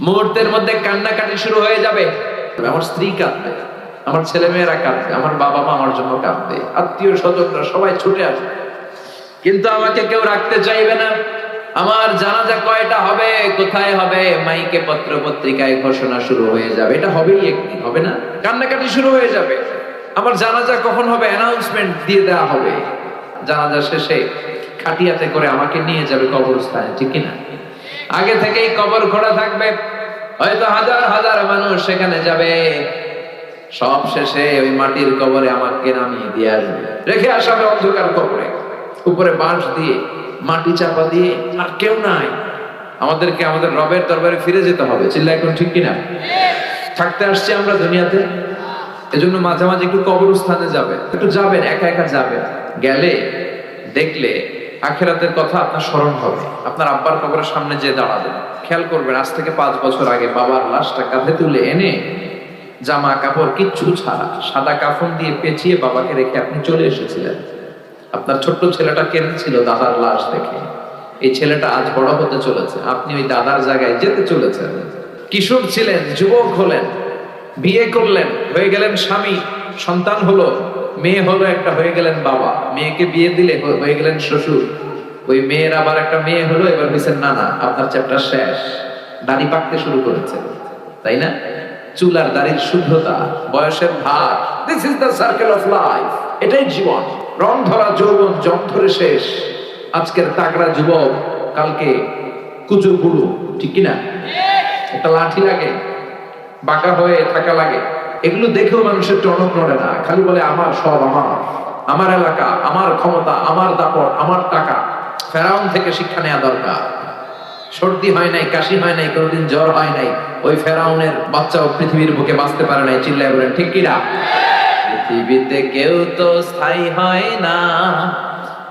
মুহূর্তের মধ্যে কান্নাকাটি শুরু হয়ে যাবে। আমার স্ত্রী কাঁদবে, আমার ছেলে মেয়েরা কাঁদবে, আমার বাবা মা আমার জন্য কাঁদবে, আত্মীয় স্বজনরা সবাই ছুটে আসবে, কিন্তু আমাকে কেউ রাখতে চাইবে না। আমার জানাজা কয়টা হবে, কোথায় হবে, মাইকে পত্র পত্রিকায় ঘোষণা শুরু হয়ে যাবে। এটা হবেই একদিন, হবে না? কান্নাকাটি শুরু হয়ে যাবে। আমার জানাজা কখন হবে অ্যানাউন্সমেন্ট দিয়ে দেওয়া হবে। জানাজা শেষে খাটিয়াতে করে আমাকে নিয়ে যাবে কবরস্থানে, ঠিক কিনা? আগে থেকেই কবর খোঁড়া থাকবে, হয়তো হাজার হাজার মানুষ সেখানে যাবে। সব শেষে ওই মাটির কবরে আমাকে নামিয়ে দিয়ে আসবে, রেখে আসাবে অন্ধকার কবরে, উপরে বাঁশ দিয়ে মাটি চাপা দিয়ে, আর কেউ নাই। আমাদেরকে আমাদের রবের দরবারে ফিরে যেতে হবে। চিল্লা এখন ঠিক কিনা? থাকতে আসছি আমরা দুনিয়াতে, এজন্য মাঝে মাঝে একটু কবরস্থানে যাবে, একটু যাবেন, একা একা যাবেন। গেলে দেখলে আখিরাতের কথা আপনার স্মরণ হবে। আপনার আব্বার কবরের সামনে যে দাঁড়াবেন, খেয়াল করবেন আজ থেকে 5 বছর আগে বাবার লাশটা কাঁধে তুলে এনে জামা কাপড় কিচ্ছু ছাড়া সাদা কাফন দিয়ে পেঁচিয়ে বাবাকে রেখে আপনি চলে এসেছিলেন। আপনার ছোট্ট ছেলেটা কেঁদেছিল দাদার লাশ দেখে। এই ছেলেটা আজ বড় হতে চলেছে, আপনি ওই দাদার জায়গায় যেতে চলেছেন। কিশোর ছিলেন, যুবক হলেন, বিয়ে করলেন, হয়ে গেলেন স্বামী, সন্তান হলো, মেয়ে হলো একটা, হয়ে গেলেন বাবা। মেয়েকে বিয়ে দিলে হয়ে গেলেন শ্বশুর। ওই মেয়ের আবার একটা মেয়ে হলো, এবার হয়েছেন নানা। আপনার চ্যাপ্টার শেষ। দাড়ি পাকতে শুরু করেছে, তাই না? চুল আর দাড়ির শুদ্ধতা, বয়সের ভার, this is the circle of life. এটাই জীবন। রং ধরা যৌবন জং ধরে শেষ। আজকের তাগড়া যুবক কালকে কুচো বুড়ো, ঠিক কিনা? একটা লাঠি লাগে, বাঁকা হয়ে থাকা লাগে। এগুলো দেখেও মানুষের টনক নড়ে না, খালি বলে আমার সব আমার, আমার এলাকা, আমার ক্ষমতা, আমার দাপট, আমার টাকা। ফেরাউন থেকে শিক্ষা নেওয়া দরকার। সর্দি হয় নাই, কাশি হয় নাই, কোনোদিন জ্বর হয় নাই। ওই ফেরাউনের বাচ্চাও পৃথিবীর বুকে বাঁচতে পারে নাই। চিল্লায় বলেন ঠিক কিনা? পৃথিবীতে কেউ তো স্থায়ী হয় না,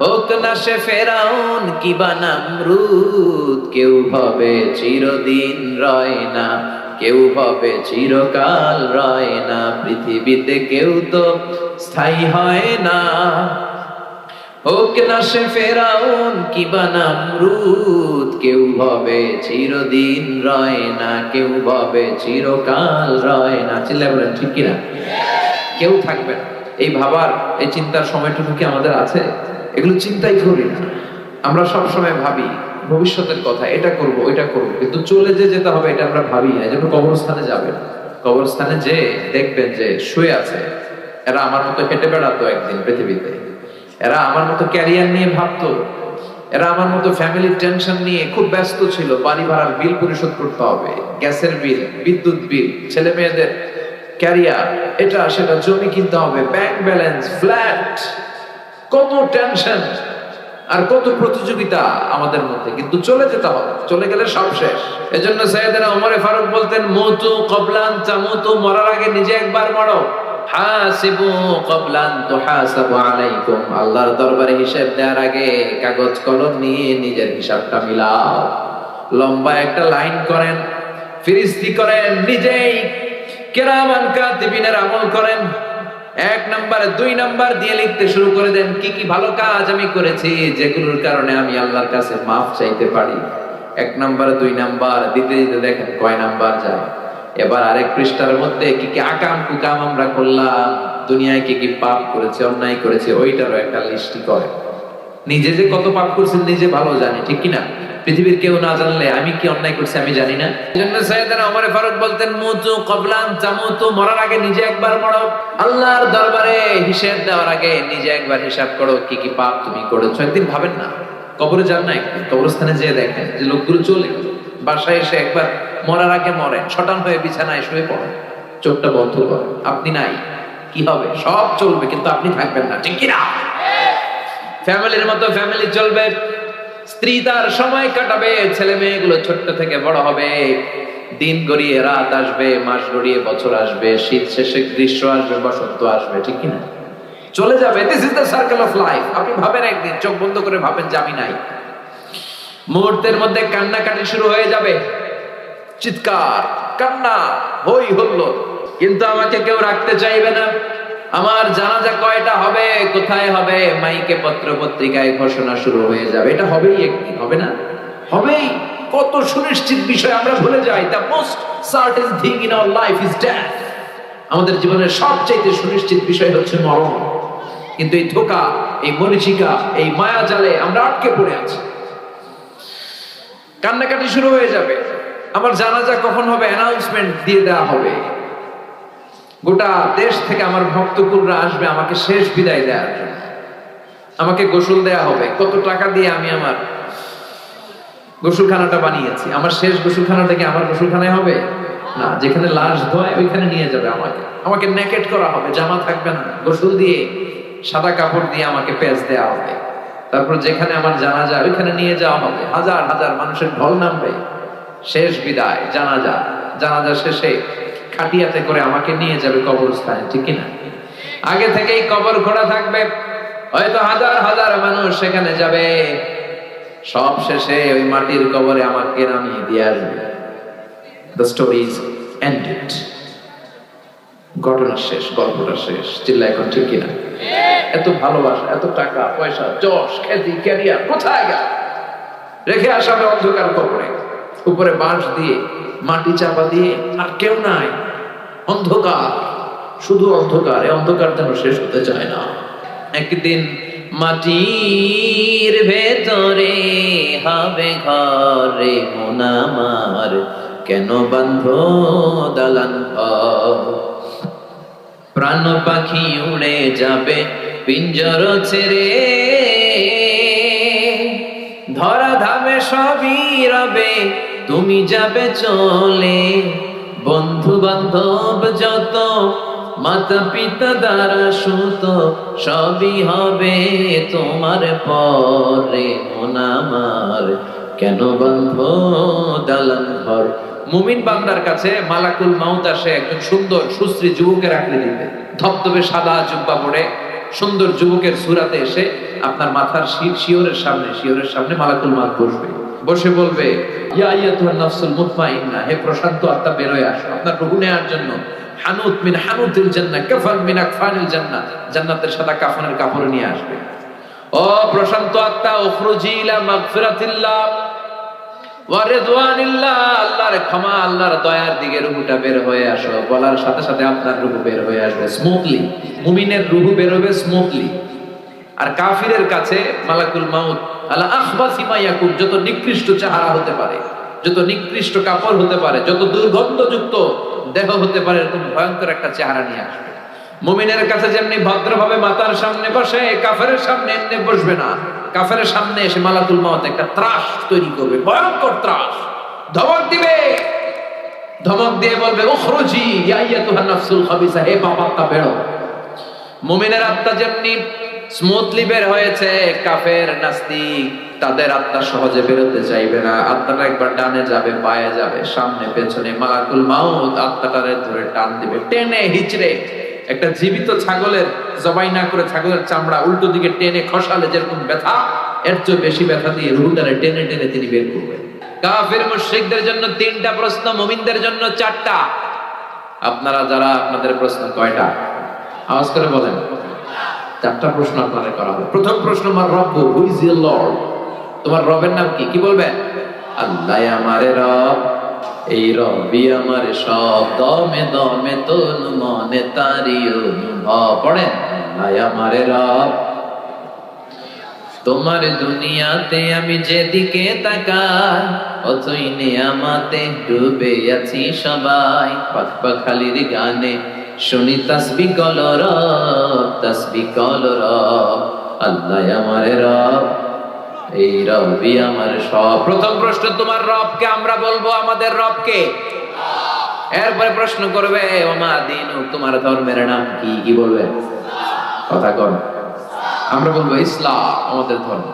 হোক না সে ফেরাউন কিবা নমরুদ। কেউ ভাবে চিরদিন রয় না, কেউ ভাবে চিরকাল রয় না। পৃথিবীতে কেউ তো স্থায়ী হয় না, হোক না সে ফেরাউন কিবা নমরুদ। কেউ ভাবে চিরদিন রয় না, কেউ ভাবে চিরকাল রয় না। চিল্লায় বলেন ঠিক কিনা? কেউ থাকবে না। এই ভাবার, এই চিন্তার সময়টুকু কি আমাদের আছে? এগুলো চিন্তাই করি না আমরা। সব সময় ভাবি ভবিষ্যতের কথা, এটা করব ওইটা করব, কিন্তু চলে যে যেতে হবে এটা আমরা ভাবি না। যেন কবরস্থানে যাবেন, কবরস্থানে যে দেখবেন যে শুয়ে আছে, এরা আমার মতো হেঁটে বেড়াতো একদিন পৃথিবীতে, এরা আমার মতো ক্যারিয়ার নিয়ে ভাবতো, এরা আমার মতো ফ্যামিলির টেনশন নিয়ে খুব ব্যস্ত ছিল। বাড়ি ভাড়ার বিল পরিশোধ করতে হবে, গ্যাসের বিল, বিদ্যুৎ বিল, ছেলে মেয়েদের ক্যারিয়ার, এটা সেটা, জমি কিনতে হবে, ব্যাংক ব্যালেন্স, ফ্ল্যাট, কত টেনশন আর কত প্রতিযোগিতা আমাদের মধ্যে। কিন্তু চলে যেতে হবে, চলে গেলে সব শেষ। এজন্য সাইয়েদনা ওমর ফারুক বলতেন, মুতু ক্বাবলান তামুতু, মরার আগে নিজে একবার মরো। হাসিবু ক্বাবলান তুহাসাবু আলাইকুম, আল্লাহর দরবারে হিসাব দেওয়ার আগে কাগজ কলম নিয়ে নিজের হিসাবটা মিলাও। লম্বা একটা লাইন করেন, ফিরিস্তি করেন, নিজেই কিরামান কাতিবিনের আমল করেন। 1 নাম্বার 2 নাম্বার দিয়ে লিখতে শুরু করে দেন, কি কি ভালো কাজ আমি করেছি যেগুলোর কারণে আমি আল্লাহর কাছে মাফ চাইতে পারি। 1 নাম্বার 2 নাম্বার দিতে দিতে দেখেন কয় নাম্বার যায়। এবার আরেক পৃষ্ঠার মধ্যে কি কি আকাম কুকাম আমরা করলাম, দুনিয়ায় কি কি পাপ করেছে, অন্যায় করেছে, ওইটারও একটা লিস্টি করে। নিজে যে কত পাপ করছেন নিজে ভালো জানি, ঠিক কিনা? পৃথিবীর কেউ না জানলে আমি কি অন্যায় করছি আমি জানি না। এজন্য সাইয়েদনা ওমর ফারুক বলতেন, মুতু ক্বাবলান তামুতু, মরার আগে নিজে একবার মরো। আল্লাহর দরবারে হিসাব দেওয়ার আগে নিজে একবার হিসাব করো, কি কি পাপ তুমি করেছো। একদিন ভাবেন না, কবরে যান না, একদিন কবরস্থানে যেয়ে দেখেন যে লোকগুলো চলে গেল, বাসায় এসে একবার মরার আগে মরেন, শটান হয়ে বিছানায় শুয়ে পড়েন, চোখটা বন্ধ করেন। আপনি নাই, কি হবে? সব চলবে, কিন্তু আপনি থাকবেন না, ঠিক কিনা? ফ্যামিলির মতো ফ্যামিলি চলবে, স্ত্রী তার সময় কাটাবে, ছেলে মেয়েগুলো ছোট্ট থেকে বড় হবে, দিন গড়িয়ে রাত আসবে, মাস গড়িয়ে বছর আসবে, শীত শেষে গ্রীষ্ম আসবে, বসন্ত আসবে, ঠিক কিনা? চলে যাবে। This is the circle of life. আপনি ভাবেন একদিন, চোখ বন্ধ করে ভাবেন যে আমি নাই। মুহূর্তের মধ্যে কান্নাকাটি শুরু হয়ে যাবে, চিৎকার, কান্না, হই হুল্লোড়, কিন্তু আমাকে কেউ রাখতে চাইবে না। আমার জানাজা কয়টা হবে, কোথায় হবে, মাইকে পত্র পত্রিকায় ঘোষণা শুরু হয়ে যাবে। এটা হবেই একদিন, হবে না? হবেই। কত সুনিশ্চিত বিষয় আমরা ভুলে যাই। The most certain thing in our life is death. আমাদের জীবনের সবচেয়ে সুনিশ্চিত বিষয় হচ্ছে মরণ। কিন্তু এই ধোঁকা, এই মরিচিকা, এই মায়া জালে আমরা আটকে পড়ে আছি। কান্নাকাটি শুরু হয়ে যাবে। আমার জানাজা কখন হবে অ্যানাউন্সমেন্ট দিয়ে দেওয়া হবে। গোটা দেশ থেকে আমার ভক্তকুলরা আসবে আমাকে শেষ বিদায় দেওয়ার জন্য। আমাকে গোসল দেয়া হবে। কত টাকা দিয়ে আমি আমার গোসলখানাটা বানিয়েছি। আমার শেষ গোসলখানাটা কি আমার গোসলখানায় হবে না, যেখানে লাশ ধোয় ওইখানে নিয়ে যাবে আমাকে। আমাকে নেকেট করা হবে, জামা থাকবে না, গোসল দিয়ে সাদা কাপড় দিয়ে আমাকে পেঁচ দেওয়া হবে। তারপর যেখানে আমার জানাজা ওইখানে নিয়ে যাওয়া হবে। হাজার হাজার মানুষের ঢল নামবে। শেষ বিদায়, জানাজা। জানাজা শেষে খাটিয়াতে করে আমাকে নিয়ে যাবে কবরস্থানে, ঠিক কিনা? আগে থেকেই কবর খোঁড়া থাকবে, হয়তো হাজার হাজার মানুষ সেখানে যাবে। সব শেষে ওই মাটির কবরে আমাকে নামিয়ে দিয়ে আসবে। The story is ended. ঘটনা শেষ, গল্পটা শেষ। চিল্লা এখন, ঠিক কিনা? এত ভালোবাসা, এত টাকা পয়সা, যশ, খ্যাতি, ক্যারিয়ার কোথায় গেল? রেখে আসাবে অন্ধকার কবরে, উপরে বাঁশ দিয়ে মাটি চাপা দিয়ে, আর কেউ নাই, অন্ধকার, শুধু অন্ধকার। এই অন্ধকার যেন শেষ হতে চায় না। একদিন মাটির ভেতরে হবে ঘরে মন আমার, কেন বান্ধ দালান ঘর? প্রাণ পাখি উড়ে যাবে পিঞ্জর ছেড়ে, ধরা ধামে সবই রবে, তুমি যাবে চলে। বন্ধু বান্ধব যত, মাতা পিতা দ্বারা সুত, সবই হবে তোমার পরে মন আমার, কেন বান্ধ দালান ঘর? মুমিন বান্দার কাছে মালাকুল মাউত আসে একজন সুন্দর সুশ্রী যুবকের আকৃতিতে, ধবধবে সাদা জুব্বা পরে সুন্দর যুবকের সুরাতে এসে আপনার মাথার শিওরের সামনে মালাকুল মাউত বসবে। বসে বলবে, ইয়া আইয়াতুহান নাফসুল মুতমাইন্না, হে প্রশান্ত আত্মা বের হয়ে আসো আপনার রূহ নেয়ার জন্য। হানুত মিন হানুতিল জান্নাহ, কাফান মিন আকফানিল জান্নাহ, জান্নাতের সাদা কাফনের কাপড় নিয়ে আসবে। ও প্রশান্ত আত্মা, উখরুজি ইলা মাগফিরাতিল্লাহ ওয়া রিদওয়ানিল্লাহ, আল্লাহর ক্ষমা, আল্লাহর দয়ার দিকে রূহটা বের হয়ে আসো। বলার সাথে সাথে আপনার রূহ বের হয়ে আসবে স্মুথলি। মুমিনের রূহ বের হবে স্মুথলি। আর কাফিরের কাছে মালাকুল মাউত আলা আখবাসি মা ইয়াকুন, যত নিকৃষ্ট চেহারা হতে পারে, যত নিকৃষ্ট কাপড় হতে পারে, যত দুর্গন্ধযুক্ত দেহ হতে পারে, এরকম ভয়ঙ্কর একটা চেহারা নিয়ে আসবে। মুমিনের কাছে যেমনি ভদ্রভাবে মাতার সামনে বসে, কাফেরের সামনে এমনি বসবে না। কাফেরের সামনে এসে মালাকুল মাউত একটা ত্রাস তৈরি করবে, ভয়ঙ্কর ত্রাস। ধমক দিবে, ধমক দিয়ে বলবে, উখরুজি ইয়া আইয়াতুহান নাফসুল খাবিসা, হে পাপাত্মা বেরো। মুমিনের আত্মা যেমনি স্মুথলি বের হয়েছে, কাফের নাস্তিক তাদের আত্মা সহজে বেরোতে চাইবে না। আত্মাটা একবার ডানে যাবে, বায়ে যাবে, সামনে পেছনে। মালাকুল মাউত আত্মাটারে ধরে টান দিবে, টেনে হিচড়ে। একটা জীবিত ছাগলের জবাই না করে ছাগলের চামড়া উল্টো দিকে টেনে খসালে যেরকম ব্যথা, এর চেয়ে বেশি ব্যথা দিয়ে রুহটারে টেনে টেনে তিনি বের করবেন। কাফের মুশরিকদের জন্য 3টা প্রশ্ন, মুমিনদের জন্য 4টা। আপনারা যারা, আপনাদের প্রশ্ন কয়টা? আওয়াজ করে বলেন। 4টা প্রশ্ন আপনাদের করা হবে। প্রথম প্রশ্ন, মার রব্বু, হু ইজ ইওর লর্ড? তোমার রবের নাম কি? কি বলবে? আল্লাহ আমারে রব, এই রবি আমারে সব, দমে দমে তন মনে তারি অনুভব। পড়েন, আল্লাহ আমারে রব, তোমার দুনিয়াতে আমি যেদিকে তাকাই, অথই নিয়ামতে ডুবে আছি সবাই। পাখপাখালির গানে শুনি তাসবিহ কলরব, তাসবিহ কলরব। আল্লাহ আমারে রব, এই রবই আমার সব। প্রথম প্রশ্ন, তোমার রবকে? আমরা বলবো আমাদের রবকে। এরপরে প্রশ্ন করবে, ওমা দিনু, তোমার ধর্মের নাম কি? কি বলবে? কথা কর। আমরা বলবো ইসলাম আমাদের ধর্ম।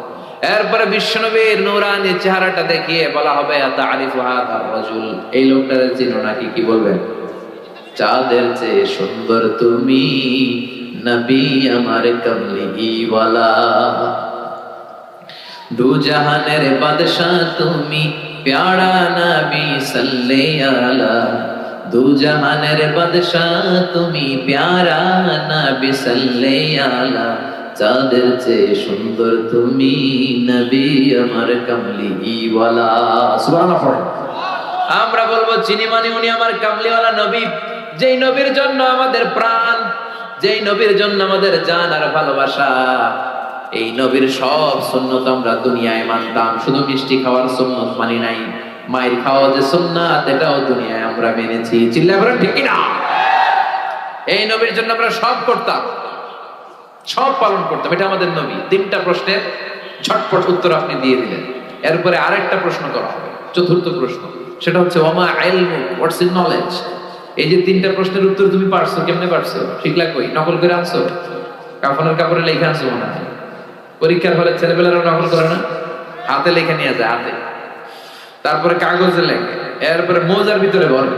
এরপরে বিশ্বনবীর নূরানি চেহারাটা দেখিয়ে বলা হবে, আতারিফু হাদার রাজুল, এই লোকটাকে চিনো নাকি? কি বলবে? চাঁদের চেয়ে সুন্দর তুমি, নবী আমার কমলি ওয়ালা। দু জাহানের বাদশাহ তুমি, প্যারা নবী সাল্লাল্লাহু আলা। দু জাহানের বাদশাহ তুমি, প্যারা নবী সাল্লাল্লাহু আলা। চাঁদের চেয়ে সুন্দর তুমি, নবী আমার কামলিওয়ালা। সুবহানাল্লাহ পড়ে। আমরা বলবো চিনি মানে উনি আমার কামলিওয়ালা নবী, যেই নবীর জন্য আমাদের প্রাণ, যেই নবীর জন্য আমাদের জান আর ভালোবাসা। এই নবীর সব সুন্নত আমরা দুনিয়ায় মানতাম, শুধু মিষ্টি খাওয়ার সুন্নত মানি নাই। মায়ের খাওয়া যে সুন্নাত, এটাও দুনিয়ায় আমরা মেনেছি। চিল্লায় বলেন ঠিক কিনা? এই নবীর জন্য আমরা সব করতাম, সব পালন করতাম। এটা আমাদের নবী। 3টা প্রশ্নের ঝটপট উত্তর আপনি দিয়ে দিলেন। এরপরে আরেকটা প্রশ্ন করা হবে, চতুর্থ প্রশ্ন, সেটা হচ্ছে ওমা ইলমু, হোয়াটস ইজ নলেজ। এই যে 3টা প্রশ্নের উত্তর তুমি পারছো, কেমনে পারছো? শিখলা কই? নকল করে আনছো? কাফনের কাপড়ে লেখা আনছো মনে হয়। পরীক্ষার হলে ছেলেপেলেরা নকল করে না, হাতে লেখে নিয়ে যায়, হাতে। তারপরে কাগজে লেখে, এরপরে মোজার ভিতরে ভরে,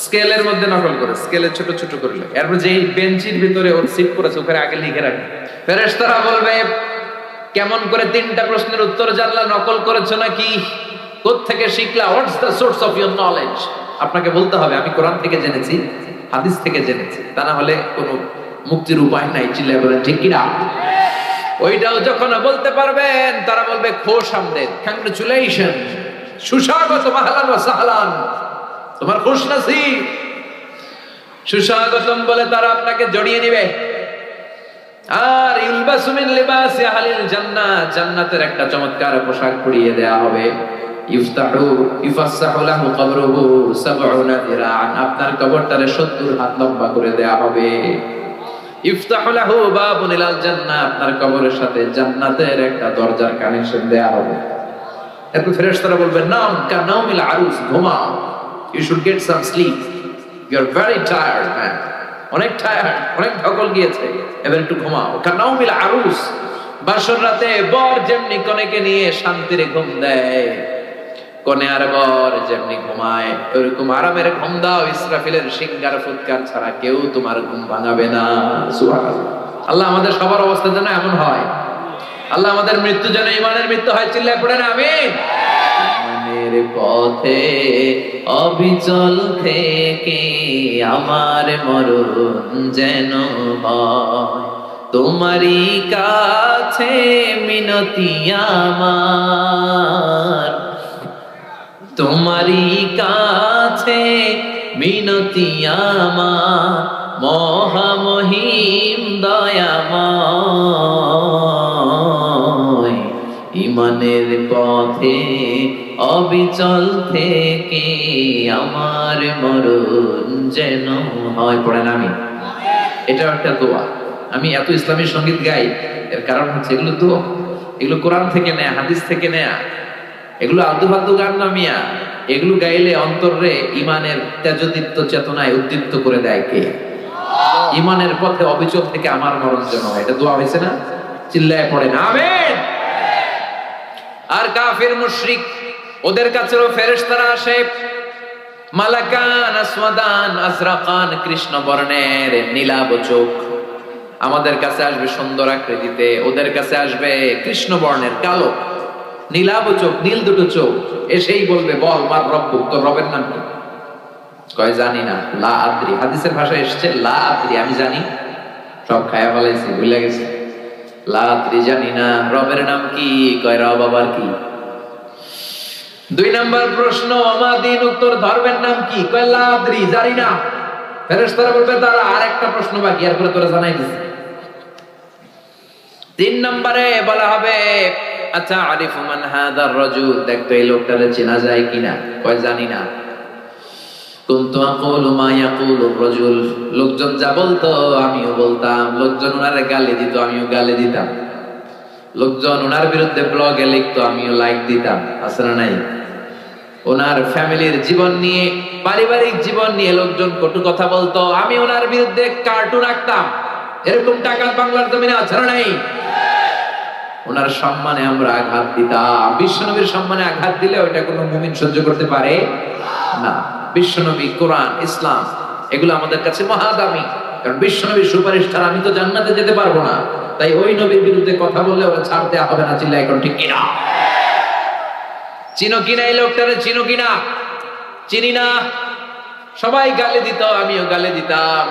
স্কেলের মধ্যে নকল করে, স্কেলে ছোট ছোট করে লেখে। এরপর যে বেঞ্চির ভিতরে ওর সিট পড়েছে ওখানে আগে লিখে রাখে। ফেরেশতারা বলবে কেমন করে 3টা প্রশ্নের উত্তর জানলা? নকল করেছো নাকি? কোত্থেকে শিখলা? What's the source of your knowledge? আপনাকে বলতে হবে আমি কোরআন থেকে জেনেছি, হাদিস থেকে জেনেছি, তা না হলে কোনো মুক্তির উপায় নাই। চিল্লায় বলেন ঠিক কিনা? ওইটাও যখন বলতে পারবেন, তারা বলবে খোশ আমদেদ, কংগ্রেচুলেশন, সুস্বাগত, মাহলান ওয়া সাহলান, তোমার খুশ নসিব, সুস্বাগতম বলে তারা আপনাকে জড়িয়ে নিবে। আর ইলবাসু মিন লিবাসি আহলিল জান্নাহ, জান্নাতের একটা চমৎকার পোশাক পরিয়ে দেয়া হবে। ইউফাসসাহু লাহু কবরুহু 70 যিরাআন, আপনার কবরটারে 70 হাত লম্বা করে দেয়া হবে। ইফতাহু লাহু বাবুন ইলাল জান্নাহ, আপনার কবরের সাথে জান্নাতের একটা দরজার কানেকশন দেয়া হবে। এরপর ফেরেশতারা বলবেন নাম কানাউমিল আরুস, ঘুমাও, you should get some sleep, you are very tired man, অনেক টায়ার্ড, অনেক ধকল গিয়েছে, এবার একটু ঘুমাও। কানাউমিল আরুস, বাসর রাতে বর যেমনি কনেকে নিয়ে শান্তিরে ঘুম দেয়, কনে আর বর যেমনি ঘুমায়, ওরকম আরামের ঘুম দাও। ইসরাফিলের সিংগার ফুৎকার ছাড়া কেউ তোমার ঘুম ভাঙাবে না। সুবহানাল্লাহ। আল্লাহ আমাদের সবার অবস্থা যেন এমন হয়, আল্লাহ আমাদের মৃত্যু যেন ঈমানের মৃত্যু হয়। চিল্লায় পড়েন আমিন। ঈমানের পথে অবিচল থেকে আমার মরণ যেন হয়, তোমারই কাছে মিনতি আমার, তোমারই কাছে মিনতি আমার, মহামহিম দয়াময়। ঈমানের পথে অবিচল থেকে আমার মরণ যেন হয়। পড়েন আমি। এটা একটা দোয়া। আমি এত ইসলামী সঙ্গীত গাই, এর কারণ হচ্ছে এগুলো দোয়া, এগুলো কোরআন থেকে নেয়া, হাদিস থেকে নেয়া, এগুলো আলতু ফালতু গান না মিয়া। এগুলো গাইলে অন্তরে ইমানের তেজদীপ্ত চেতনায় উদ্দীপ্ত করে দেয় কে? ইমানের পথে অবিচল থেকে আমার মরণ যেন হয়। এটা দোয়া হয়েছে না? চিল্লায় পড়েন আমিন। আর কাফির মুশরিক, ওদের কাছেও ফেরেশতারা আসে, মালাকান আসওয়াদান আজরাকান, কৃষ্ণ বর্ণের নীলাভ চোখ। আমাদের কাছে আসবে সুন্দর আকৃতিতে, ওদের কাছে আসবে কৃষ্ণ বর্ণের কালো, নীলাভ চোখ, নীল দুটো চোখ। এসেই বলবে বল মার রব্বুক, তোর রবের নাম কি? কয় জানি না, লা আদ্রি। হাদিসের ভাষায় এসেছে লা আদ্রি, আমি জানি, সব খায়া ফেলাইছি, ভুলে গেছি। লা আদ্রি, জানি না রবের নাম কি? কয় রব আবার কি? 2 নম্বর প্রশ্ন ওমা দিন, উত্তর ধর্মের নাম কি? কয় লা আদ্রি, জানি না। ফেরেশতারা বলবে তারা আর একটা প্রশ্ন বাকি, এরপরে তোরা জানাই দিছি। 3 নম্বরে বলা হবে আচ্ছা আরিফু মান হাদার রাজুল, দেখতো এই লোকটারে চেনা যায় কিনা? কয় জানি না। কুনতু আকুলু মা ইয়াকুলুর রাজুল, লোকজন যা বলতো আমিও বলতাম, লোকজন ওনারে গালি দিত আমিও গালি দিতাম, লোকজন ওনার বিরুদ্ধে ব্লগে লিখতো আমিও লাইক দিতাম। আছে না নাই? ওনার ফ্যামিলির জীবন নিয়ে, পারিবারিক জীবন নিয়ে লোকজন কটু কথা বলতো, আমি ওনার বিরুদ্ধে কার্টুন আঁকতাম। এরকম টাকা বাংলার জমিনে আছে না নাই? ওনার সম্মানে আমরা আঘাত দিতাম। বিশ্বনবীর সম্মানে আঘাত দিলে ওইটা কোনো মুমিন সহ্য করতে পারে না। বিশ্বনবী, কোরআন, ইসলাম এগুলো আমাদের কাছে মহাদামি, কারণ বিশ্বনবীর সুপারিশ ছাড়া আমি তো জান্নাতে যেতে পারবো না। তাই ওই নবীর বিরুদ্ধে কথা বললে ওরা ছাড় দেওয়া হবে না। চিল্লা এখন ঠিক কিনা? চিনো কিনা এই লোকটারে? চিনো কিনা? চিনি না। সবাই গালি দিত, আমিও গালি দিতাম।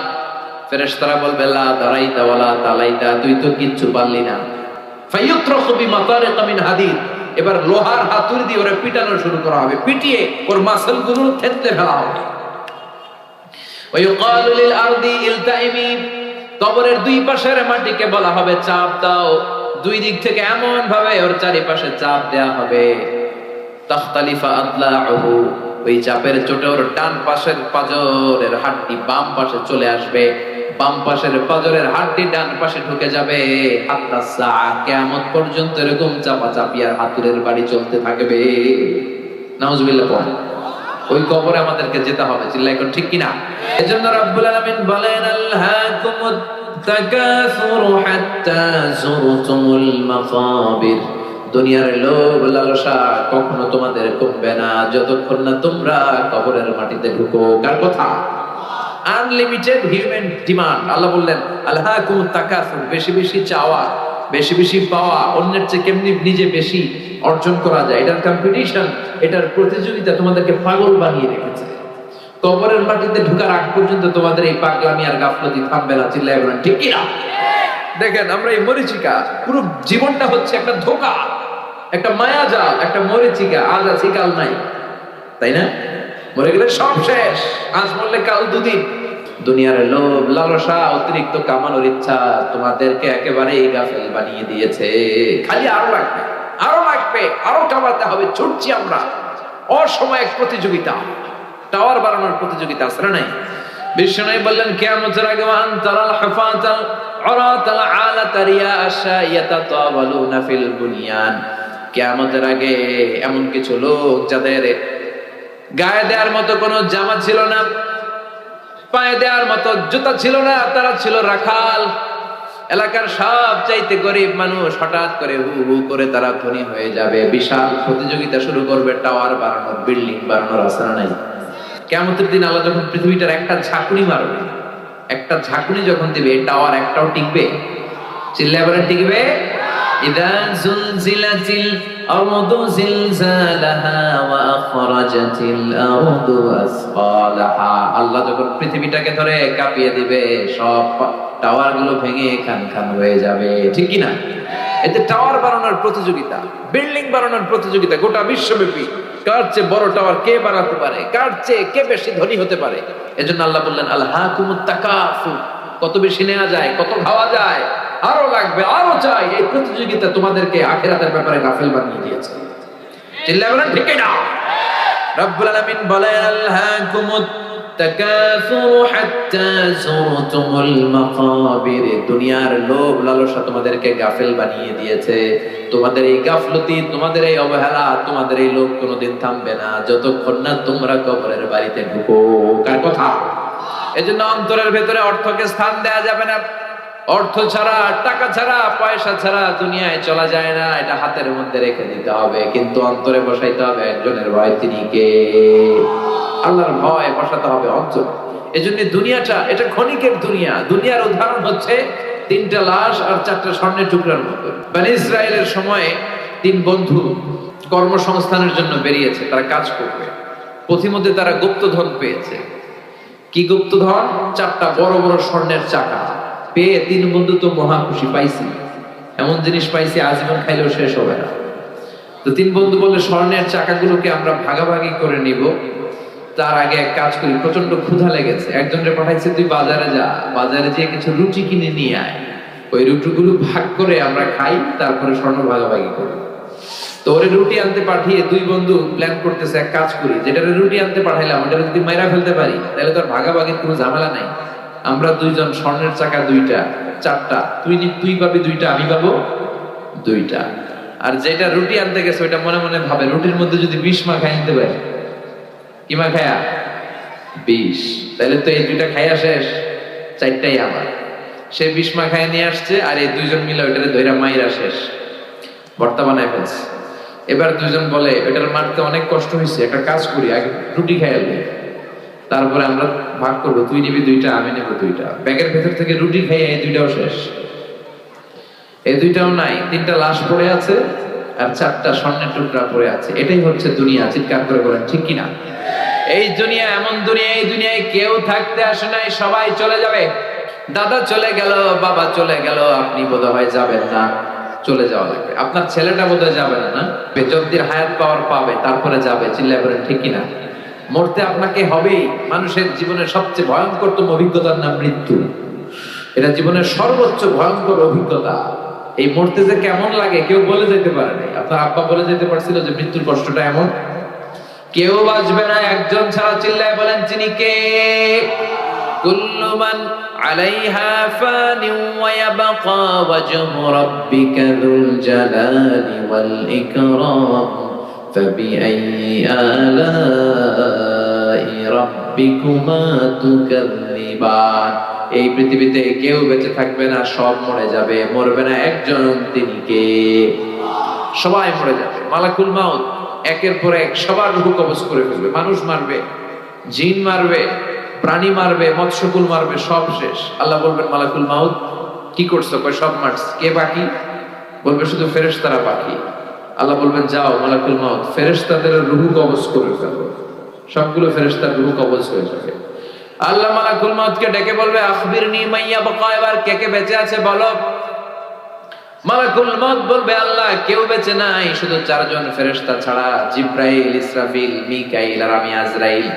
ফেরেশতারা বলবে লা দারাইতা ওয়ালা তালাইতা, তুই তো কিচ্ছু পারলি না। ফায়ুত্রাকু বিমাতারিকা মিন হাদিদ, এবার লোহার হাতুড়ি দিয়ে ওরে পিটানো শুরু করা হবে, পিটিয়ে ওর মাসলগুলো থেতলে ফেলা হবে। ওয়ায়ুকালু লিল আরদি ইলতাইমি, কবরের দুই পাশের মাটিকে বলা হবে চাপ দাও, দুই দিক থেকে এমন ভাবে ওর চারিপাশে চাপ দেয়া হবে, তাখতালিফা আদলাহু, ওই চাপের চোটে ওর ডান পাশের পাজরের হাড়টি বাম পাশে চলে আসবে, বাম পাশের পাজরের হাড়টি ডান পাশে ঢুকে যাবে। হাত্তা সাআ, কিয়ামত পর্যন্ত এরকম চাপা চাপি আর হাতুড়ের বাড়ি চলতে থাকবে। নাউজুবিল্লাহ পড়েন। ওই কবরে আমাদেরকে যেতে হবে, চিল্লাই কোন ঠিক কিনা? এজন্য রব্বুল আলামিন বলেন আলহাকুমুত তাকাসুরু হাত্তা যুরতুমুল মাকাবির, দুনিয়ার লোভ লালসা কখনো তোমাদের কমবে না যতক্ষণ না তোমরা কবরের মাটিতে ঢুকো। কার কথা? Unlimited human demand. আল্লাহ বললেন আলহাকুমুত তাকাসুর, বেশি বেশি চাওয়া, বেশি বেশি পাওয়া, অন্যের চেয়ে কেমনি নিজে বেশি অর্জন করা যায়, এটার কম্পিটিশন, এটার প্রতিযোগিতা তোমাদেরকে পাগল বানিয়ে রেখেছে। কবরের মাটিতে ঢোকার আগ পর্যন্ত তোমাদের এই পাগলামি আর গাফলতি থামবে না, চিল্লায় বলেন ঠিক কিনা? দেখেন আমরা এই মরিচিকা, পুরো জীবনটা হচ্ছে একটা ধোঁকা, একটা মায়াজাল, একটা মরিচিকা, আজ আছি কাল নাই, তাই না? মরে গেলে সব শেষ, আজ মরলে কাল দুদিন। দুনিয়ার লোভ লালসা অতিরিক্ত কামানোর ইচ্ছা তোমাদেরকে একেবারে গাফেল বানিয়ে দিয়েছে। খালি আরো লাগবে, আরো লাগবে, আরো কামাতে হবে, ছুটছি আমরা। অসময়ে প্রতিযোগিতা, টাওয়ার বানানোর প্রতিযোগিতা আছে না নাই? বিশ্বনবী বললেন কিয়ামতের আগে ওয়ান তারাল হাফাতাল উরাতাল আলাতা রিয়াশা ইয়াতাতাওয়ালুনা ফিল বুনিয়ান, কিয়ামতের আগে এমন কিছু লোক যাদের গায়ে দেওয়ার মতো কোনো জামা ছিল না, পায়ে দেওয়ার মতো জুতা ছিল না, তারা ছিল রাখাল। এলাকার সব চাইতে গরিব মানুষ হঠাৎ করে হু হু করে তারা ধনী হয়ে যাবে, বিশাল প্রতিযোগিতা শুরু করবে টাওয়ার বানানোর, বিল্ডিং বানানোর। আসরা নাই? কিয়ামতের দিন আল্লাহ যখন পৃথিবীটার একটা ঝাঁকুনি মারবে, একটা ঝাঁকুনি যখন দিবে, এই টাওয়ার একটাও টিকবে? চিল্লায় বলেন টিকবে? ইদা জুলজিলাতিল আরদু জিলজালাহা ওয়া আখরাজাতিল আরদু আসফালাহা, আল্লাহ যখন পৃথিবীটাকে ধরে কাঁপিয়ে দিবে, সব টাওয়ার গুলো ভেঙে খান খান হয়ে যাবে, ঠিক কি না? এই যে টাওয়ার বানানোর প্রতিযোগিতা, বিল্ডিং বানানোর প্রতিযোগিতা গোটা বিশ্বব্যাপী, কার চেয়ে বড় টাওয়ার কে বানাতে পারে, কার চেয়ে কে বেশি ধনী হতে পারে। এজন্য আল্লাহ বললেন আলহাকুমুত তাকাসুর, কত বেশি নেওয়া যায়, কত খাওয়া যায়, আরো লাগবে, আরো চাই। এই প্রতিযোগিতা তোমাদেরকে আখিরাতের ব্যাপারে গাফেল বানিয়ে দিয়েছে। চিল্লায় বলেন ঠিক না? রব্বুল আলামিন বলেন আলহাকুমুত তাকাসুরু হাত্তা যুরতুমুল মাকাবির, দুনিয়ার লোভ লালসা তোমাদেরকে গাফেল বানিয়ে দিয়েছে। তোমাদের এই গাফলতি, তোমাদের এই অবহেলা, তোমাদের এই লোভ কোনোদিন থামবে না যতক্ষণ না তোমরা কবরের বাড়িতে ঢুকো। কার কথা? এজন্য অন্তরের ভেতরে অর্থকে স্থান দেয়া যাবে না। অর্থ ছাড়া, টাকা ছাড়া, পয়সা ছাড়া দুনিয়ায় চলা যায় না, এটা হাতের মধ্যে রেখে দিতে হবে, কিন্তু অন্তরে বসাইতে হবে একজনের ভয়, তিনি কে? আল্লাহর ভয় বসাতে হবে অন্তরে। এজন্য দুনিয়াটা এটা ক্ষণিকের দুনিয়া। দুনিয়ার উদাহরণ হচ্ছে 3টা লাশ আর 4টা স্বর্ণের টুকরার মতো। বনি ইসরায়েলের সময়ে 3 বন্ধু কর্মসংস্থানের জন্য বেরিয়েছে, তারা কাজ করবে। পথিমধ্যে তারা গুপ্তধন পেয়েছে। কি গুপ্তধন? 4টা বড় বড় স্বর্ণের চাকা পেয়ে 3 বন্ধু তো মহা খুশি, পাইছি, এমন জিনিস পাইছি আজীবন খাইলেও শেষ হবে না। তো 3 বন্ধু বলে স্বর্ণের চাকাগুলোকে আমরা ভাগাভাগি করে নিব, তার আগে এক কাজ করি, প্রচন্ড ক্ষুধা লেগেছে, একজনকে পাঠাইছে তুই বাজারে যা, বাজারে যেয়ে কিছু রুটি কিনে নিয়ে আয়, ওই রুটিগুলো ভাগ করে আমরা খাই, তারপরে স্বর্ণ ভাগাভাগি করি। তো ওরে রুটি আনতে পাঠিয়ে 2 বন্ধু প্ল্যান করতেছে এক কাজ করি, যেটা রুটি আনতে পাঠাইলাম ওটা যদি মাইরা ফেলতে পারি তাহলে তো আর ভাগাভাগির কোনো ঝামেলা নাই। আমরা 2 জন, স্বর্ণের চাকা 2টা, 4টা, তুই পাবি 2টা, আমি পাবো 2টা। আর যেটা রুটি আনতে গেছে ওইটা মনে মনে ভাবে রুটির মধ্যে যদি 20 মাখাই নিতে পারি, কি মাখায়া 20, তাহলে তো এই 2টা খাইয়া শেষ, 4টাই আমার। সে 20 মাখায় নিয়ে আসছে, আর এই 2 জন মিলে ওইটারে ধইরা মাইরা শেষ, ভর্তা বানায় ফেলছে। এবার 2 জন বলে ওইটার মারতে অনেক কষ্ট হয়েছে, একটা কাজ করি, আগে রুটি খাইয়া লই, তারপরে আমরা ভাগ করবো, তুই নিবি 2টা, আমি নেবো 2টা। ব্যাগের ভেতর থেকে রুটি খাইয়া এই 2টাও শেষ, এই 2টাও নাই, 3টা লাশ পড়ে আছে আর 4টা স্বর্ণের টুকরা পড়ে আছে। এটাই হচ্ছে দুনিয়া। চিৎকার করে বলেন ঠিক কিনা? এই দুনিয়া এমন দুনিয়া, এই দুনিয়ায় কেউ থাকতে আসে নাই, সবাই চলে যাবে। দাদা চলে গেল, বাবা চলে গেল, আপনি বোধহয় যাবেন না, চলে যাওয়া লাগবে। আপনার ছেলেটা বোধহয় যাবে না, না যতদিন হায়াত পাওয়ার পাবে তারপরে যাবে। চিল্লায় বলেন ঠিক কিনা? মরতে আপনাকে হবেই। মানুষের জীবনের সবচেয়ে ভয়ঙ্করতম অভিজ্ঞতার নাম মৃত্যু। এটা জীবনের সর্বোচ্চ ভয়ঙ্কর অভিজ্ঞতা। এই মরতে যে কেমন লাগে কেউ বলে যেতে পারে নাই। আপনার আব্বা বলে যেতে পারছিল যে মৃত্যুর কষ্টটা এমন? কেউ বাঁচবে না একজন ছাড়া। চিল্লায় বলেন তিনি কে? কুল্লু মান আলাইহা ফানি ওয়া ইয়াবকা ওয়াজহু রাব্বিকা যুল জালালি ওয়াল ইকরাম ফাবিআইয়ি আলাই রাব্বিকুমা তুকাযযিবান। এই পৃথিবীতে কেউ বেঁচে থাকবে না, সব মরে যাবে। মরবে না একজন, তিনি কে? সবাই মরে যাবে। মালাকুল মাউত একের পর এক সবার রূহ কবজ করে ফেলবে। মানুষ মারবে, জিন মারবে, প্রাণী মারবে, মৎস্যকুল মারবে, সব শেষ। আল্লাহ বলবেন মালাকুল মাউত কি করছো? কয় সব মারছি। কে বাকি? বলবে শুধু ফেরেশতারা বাকি। আল্লাহ বলবেন যাও মালাকুল মাউত ফেরেশতাদের রূহ কবজ করে ফেলো। সবগুলো ফেরেশতার রূহ কবজ হয়ে যাবে। আল্লাহ মালাকুল মাউতকে ডেকে বলবে আখবিরনি মাইয়া বাকা, এবার কে কে বেঁচে আছে বলো। মালাকুল মউত বলবে আল্লাহ কেউ বেঁচে নাই, শুধু চারজন ফেরেশতা ছাড়া, জিব্রাইল, ইসরাফিল, মিকাইল আর আমি আজরাইল।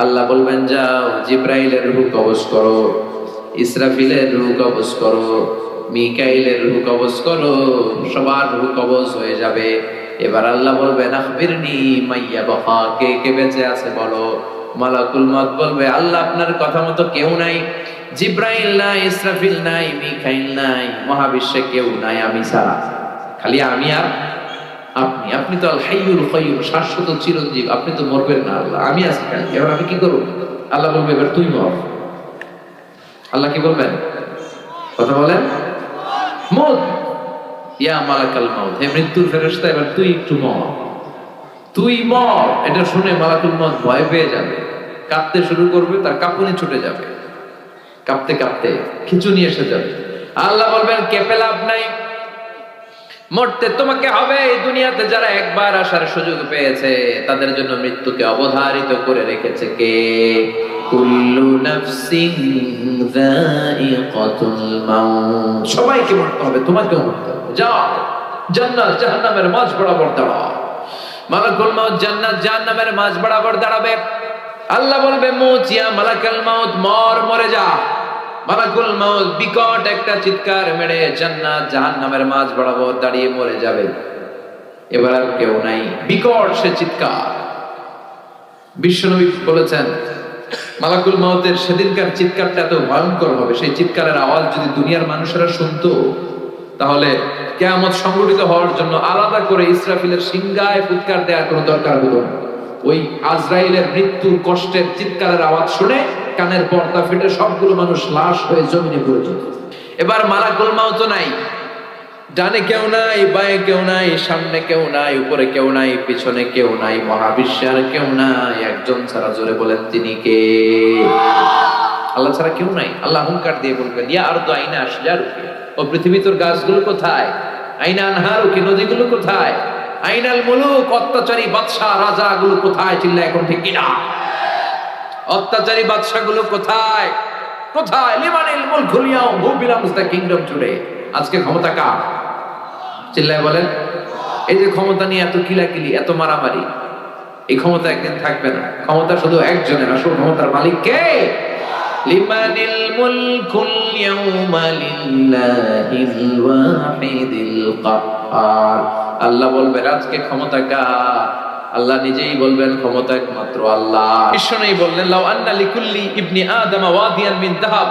আল্লাহ বলবেন যাও জিব্রাইলের রূহ কবজ করো, ইসরাফিলের রূহ কবজ করো, মিকাইলের রূহ কবজ করো, সবার রূহ কবজ হয়ে যাবে। এবার আল্লাহ বলবেন আখবিরনি মাইয়া বাকা, কে কে বেঁচে আছে বলো। মালাকুল মউত বলবে আল্লাহ আপনার কথা মতো কেউ নাই, জিব্রাইল নাই, ইসরাফিল নাই, মিকাইল নাই, মহাবিশ্বে কেউ নাই আমি ছাড়া, খালি আমি আর আপনি। আপনি তো আল হাইয়ুল কাইয়ুম, শাশ্বত চিরঞ্জীব, আপনি তো মরবেন না আল্লাহ, আমি আছি খালি। এবার আমি কি করব? আল্লাহ বলবে এবার তুই মর। আল্লাহ কি বলবেন? কথা বলেন। মর ইয়া মালাকাল মাউত, হে মৃত্যুর ফেরেশতা এবার তুই একটু মর, তুই মর। এটা শুনে মালাকুল মউত ভয় পেয়ে যাবে, কাঁপতে শুরু করবে, তার কাঁপুনি ছুটে যাবে, কাঁপতে কাঁপতে খিঁচুনি এসে যাবে। আল্লাহ বলবেন কেঁপে লাভ নাই, মরতে তোমাকে হবে। এই দুনিয়াতে যারা একবার আসার সুযোগ পেয়েছে তাদের জন্য মৃত্যুকে অবধারিত করে রেখেছে কে? কুল্লু নাফসিন যায়িকাতুল মাউত, সবাইকে মরতে হবে, তোমাকেও মরতে হবে। যাও জান্নাত জাহান্নামের মাঝ বরাবর দাঁড়াও। মালাকুল মাউত জান্নাত জাহান্নামের মাঝ বরাবর দাঁড়াবে। আল্লাহ বলবে মউত ইয়া মালাকুল মাউত মর, মরে যা। মালাকুল মাউত বিকট একটা চিৎকার মেরে জান্নাত জাহান্নামের মাঝ বরাবর দাঁড়িয়ে মরে যাবে। এবার আর কেউ নাই, বিকট সে চিৎকার। বিশ্বনবী বলেছেন মালাকুল মাউতের সেদিনকার চিৎকারটা এত ভয়ঙ্কর হবে, সেই চিৎকারের আওয়াজ যদি দুনিয়ার মানুষেরা শুনতো তাহলে কিয়ামত সংঘটিত হওয়ার জন্য আলাদা করে ইসরাফিলের সিংহায় ফুৎকার দেওয়ার কোনো দরকার হতো না। ওই আজরাইলের মৃত্যুর কষ্টের চিৎকারের আওয়াজ শুনে কানের পর্দা ফেটে সবগুলো মানুষ লাশ হয়ে জমিনে পড়ে যেত। এবার মালাকুল মাউত নাই, ডানে কেউ নাই, বাঁয়ে কেউ নাই, সামনে কেউ নাই, উপরে কেউ নাই, পিছনে কেউ নাই, মহাবিশ্বে আর কেউ নাই, একজন ছাড়া। জোরে বলেন তিনি কে? আল্লাহ ছাড়া কেউ নাই। আল্লাহ হুঙ্কার দিয়ে বলবেন ইয়া আরদু আইনা আশজারুকি, ও পৃথিবী তোর গাছগুলো কোথায়? আইনা আনহারুকি, নদীগুলো কোথায়? আইনাল মুলুক, অত্যাচারী বাদশাহ রাজাগুলো কোথায়? চিল্লা এখন ঠিক কিনা? অত্যাচারী বাদশাগুলো কোথায়? কোথায়? লিমানিল মুলকুল ইয়াউম, who belongs the kingdom today. আজকে ক্ষমতা কার? চিল্লায় বলেন। এই যে ক্ষমতা নিয়ে এত কিলাকিলি, এত মারামারি, এই ক্ষমতা একদিন থাকবে না। ক্ষমতা শুধু একজনের, আসল ক্ষমতার মালিক কে? লিমানিল মুলকুল ইয়াউমা লিল্লাহিল ওয়াহিদিল কাহ্হার। আল্লাহ বলবেন আজকে ক্ষমতা কার? আল্লাহ নিজেই বলবেন ক্ষমতা একমাত্র আল্লাহ। বিশ্বনবী বললেন লাউ আন্না লিকুল্লি ইবনি আদম ওয়াদিয়ান মিন যাহাব,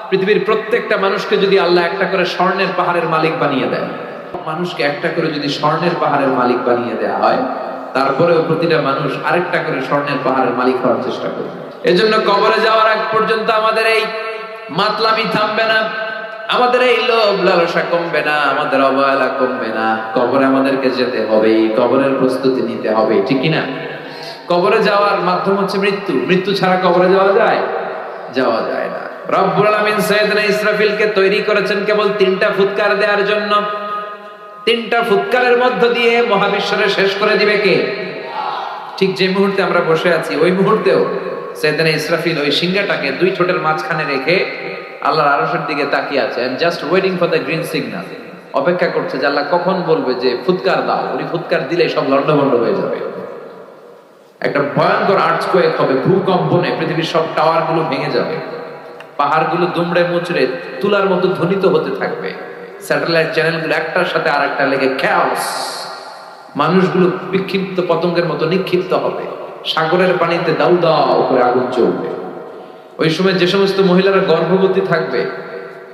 পৃথিবীর প্রত্যেকটা মানুষকে যদি আল্লাহ একটা করে স্বর্ণের পাহাড়ের মালিক বানিয়ে দেয়, মানুষকে একটা করে যদি স্বর্ণের পাহাড়ের মালিক বানিয়ে দেয়া হয়, তারপরেও প্রতিটা মানুষ আরেকটা করে স্বর্ণের পাহাড়ের মালিক হওয়ার চেষ্টা করবে। এজন্য কবরে যাওয়ার আগ পর্যন্ত আমাদের এই মাতলামি থামবে না, আমাদের এই লোভ লালসা কমবে না, আমাদের অবহেলা কমবে না। কবরে আমাদেরকে যেতে হবে, কবরের প্রস্তুতি নিতে হবে, ঠিক কিনা? কবরে যাওয়ার মাধ্যম হচ্ছে মৃত্যু। মৃত্যু ছাড়া কবরে যাওয়া যায়? যাওয়া যায় না। রব্বুল আলামিন সাইয়েদনা ইসরাফিলকে তৈরি করেছেন কেবল 3টা ফুৎকার দেওয়ার জন্য। 3টা ফুৎকারের মধ্য দিয়ে মহাবিশ্বরে শেষ করে দিবে কে? ঠিক যে মুহূর্তে আমরা বসে আছি ওই মুহূর্তেও সাইয়েদনা ইসরাফিল ওই সিংহাটাকে 2 ঠোঁটের মাঝখানে রেখে আল্লাহর আরশের দিকে তাকিয়ে আছে and just waiting for the green signal, অপেক্ষা করছে যে আল্লাহ কখন বলবে যে ফুৎকার দাও। উনি ফুৎকার দিলে সব লন্ডভন্ড হয়ে যাবে, একটা ভয়ঙ্কর আর্থকোয়েক হবে, ভূকম্পনে পৃথিবীর সব টাওয়ার গুলো ভেঙে যাবে, পাহাড়গুলো দুমড়ে মুচড়ে তুলার মতো ধ্বনিত হতে থাকবে, স্যাটেলাইট চ্যানেলগুলো একটার সাথে আরেকটা লেগে খ্যাওস, মানুষগুলো বিক্ষিপ্ত পতঙ্গের মতো নিক্ষিপ্ত হবে, সাগরের পানিতে দাউ দাউ করে আগুন জ্বলবে। ওই সময় যে সমস্ত মহিলারা গর্ভবতী থাকবে,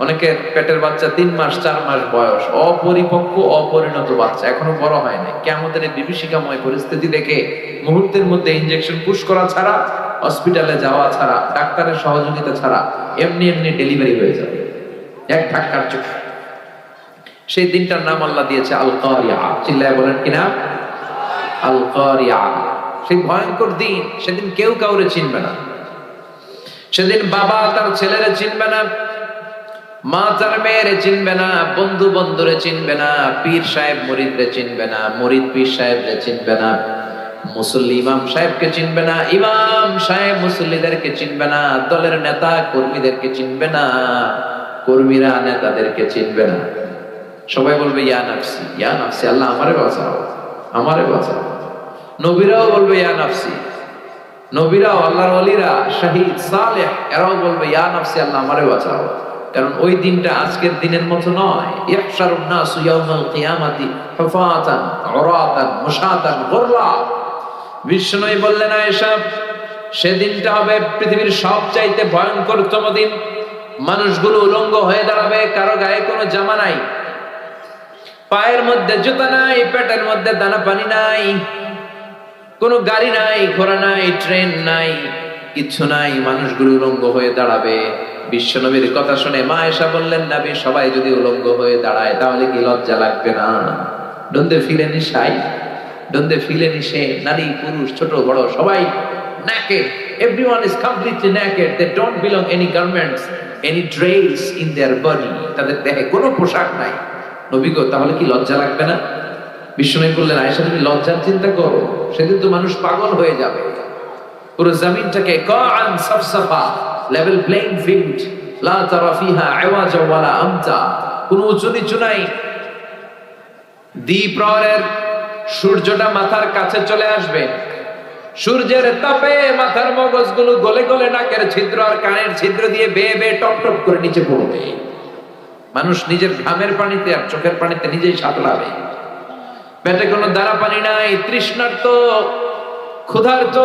অনেকের পেটের বাচ্চা 3 মাস 4 মাস বয়স, অপরিপক্ক অপরিণত বাচ্চা, এখনো বড় হয় নাই, কিয়ামতের এই বিভীষিকাময় পরিস্থিতি দেখে মুহূর্তের মধ্যে ইনজেকশন পুশ করা ছাড়া, হসপিটালে যাওয়া ছাড়া, ডাক্তারের সহযোগিতা ছাড়া এমনি এমনি ডেলিভারি হয়ে যাবে এক ধাক্কার চোখে। সেই দিনটার নাম আল্লাহ দিয়েছে আল কারিয়া। চিল্লায় বলেন কিনা? আল কারিয়া। সেই ভয়ঙ্কর দিন, সেদিন কেউ কাউরে চিনবে না, সেদিন বাবা তার ছেলেরে চিনবে না, মা তার মেয়েরে চিনবে না, বন্ধু বন্ধুরে চিনবে না, পীর সাহেব মুরিদরে চিনবে না, মুরিদ পীর সাহেবরে চিনবে না, মুসল্লি ইমাম সাহেবকে চিনবে না, ইমাম সাহেব মুসল্লিদেরকে চিনবে না, দলের নেতা কর্মীদেরকে চিনবে না, কর্মীরা নেতাদেরকে চিনবে না। সবাই বলবে ইয়া নাফসি, ইয়া নাফসি, আল্লাহ আমারে বাঁচাও, আমারে বাঁচাও। নবীরাও বলবে ইয়া নাফসি, নবীরাও, আল্লাহর ওলিরা, শহীদ সালেহ, এরাও বলবে ইয়া নাফসি, আল্লাহ আমারে বাঁচাও। কারণ ওই দিনটা আজকের দিনের মতো নয়। ইহশারুন নাসু ইয়াউমাল কিয়ামাতি হুফাতান উরাতান মুশাতান গুরলা। বিষ্ণুই বললেন আয়েশা, সেদিনটা হবে পৃথিবীর সবচাইতে ভয়ঙ্করতম দিন। মানুষগুলো উলঙ্গ হয়ে দাঁড়াবে, কারো গায়ে কোনো জামা নাই, পায়ের মধ্যে জুতা নাই, পেটের মধ্যে দানা পানি নাই, কোনো গাড়ি নাই, ঘোড়া নাই, ট্রেন নাই, কিচ্ছু নাই, মানুষগুলো উলঙ্গ হয়ে দাঁড়াবে। বিশ্বনবীর কথা শুনে মা আয়েশা বললেন, নবী সবাই যদি উলঙ্গ হয়ে দাঁড়ায় তাহলে কি লজ্জা লাগবে না? Don't they feel any shy? Don't they feel any shame? নারী পুরুষ ছোট বড় সবাই naked, everyone is completely naked, they don't belong any garments, any dress in their body, তাদের দেহে কোনো পোশাক নাই। নবী গো, তাহলে কি লজ্জা লাগবে না? বিশ্বনবী বললেন, আয়েশা তুমি লজ্জার চিন্তা করো, সেদিন তো মানুষ পাগল হয়ে যাবে, পুরো জমিনটাকে কাআন সাফসাফা, লেভেল প্লেইং ফিল্ড, লা তারা ফিহা আওয়াজা ওয়ালা আমতা, কোনো উঁচু নিচু নাই। দ্বিপ্রহরের সূর্যটা মাথার কাছে চলে আসবে, সূর্যের তাপে মাথার মগজগুলো গলে গলে নাকের ছিদ্র আর কানের ছিদ্র দিয়ে বেয়ে বেয়ে টপ টপ করে নিচে পড়বে। মানুষ নিজের ঘামের পানিতে আর চোখের পানিতে নিজেই সাঁতরাবে, পেটে কোনো দানা পানি নাই, তৃষ্ণার্ত, ক্ষুধার্ত,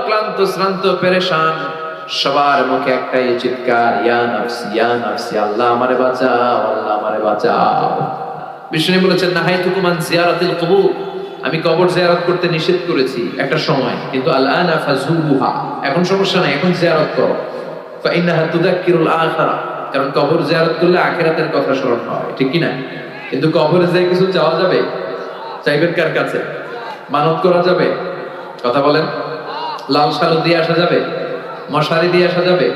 ক্লান্ত, শ্রান্ত, পেরেশান, সবার মুখে একটাই চিৎকার, ইয়া নাফসি, ইয়া নাফসি, আল্লাহ আমারে বাঁচাও, আল্লাহ আমারে বাঁচাও। বিষ্ণু বলেছেন, নাহাইতুকুম আন জিয়ারাতিল কুবুর, আমি কবর জিয়ারত করতে নিষেধ করেছি একটা সময়, কিন্তু আলআনা ফাজুরুহা, এখন সমস্যা নাই, এখন জিয়ারত করো। ফাইন্নাহা তুযাক্কিরুল আখিরা, কারণ কবর জিয়ারত করলে আখিরাতের কথা স্মরণ হয়, ঠিক কি না? কিন্তু কবরে যে কিছু চাওয়া যাবে? চাইবেন কার কাছে? মানত করা যাবে? কথা বলেন। লাল শালু দিয়ে আসা যাবে? মশারি দিয়ে আসা যাবে?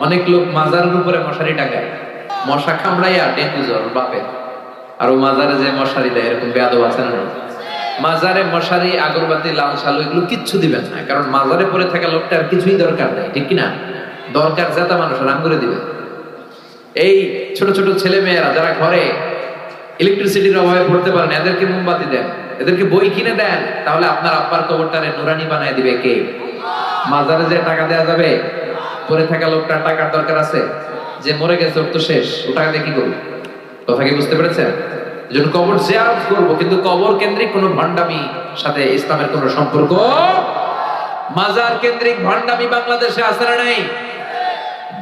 অনেক লোক মাজারের উপরে মশারি টাঙায়, মশা কামড়াইয়া ডেঙ্গু জ্বর বাপে, আর ও মাজারে যে মশারি দেয়, এরকম বেয়াদব আছে না? মাজারে মশারি, আগরবাতি, লাল শালু এগুলো কিচ্ছু দিবেন না, কারণ মাজারে পড়ে থাকা লোকটার কিছুই দরকার নেই, ঠিক কিনা? দরকার জেতা মানুষ রাম করে দিবে। এই ছোট ছোট ছেলে মেয়েরা যারা ঘরে ইলেকট্রিসিটির অভাবে পড়তে পারেন, এদেরকে মোমবাতি দেন, এদেরকে বই কিনে দেন, তাহলে আপনার আব্বার কবরটারে নুরানি বানায় দিবে কে? মাজারে যে টাকা দেওয়া যাবে? পড়ে থাকা লোকটার টাকার দরকার আছে, যে মরে গেছে ওর তো শেষ, ও টাকা দিয়ে কি করবে? কথা কি বুঝতে পেরেছেন? এজন্য কবর জিয়ারত করব, কিন্তু কবর কেন্দ্রিক কোনো ভণ্ডামি সাথে ইসলামের কোনো সম্পর্ক। মাজার কেন্দ্রিক ভণ্ডামি বাংলাদেশে আছে না নাই?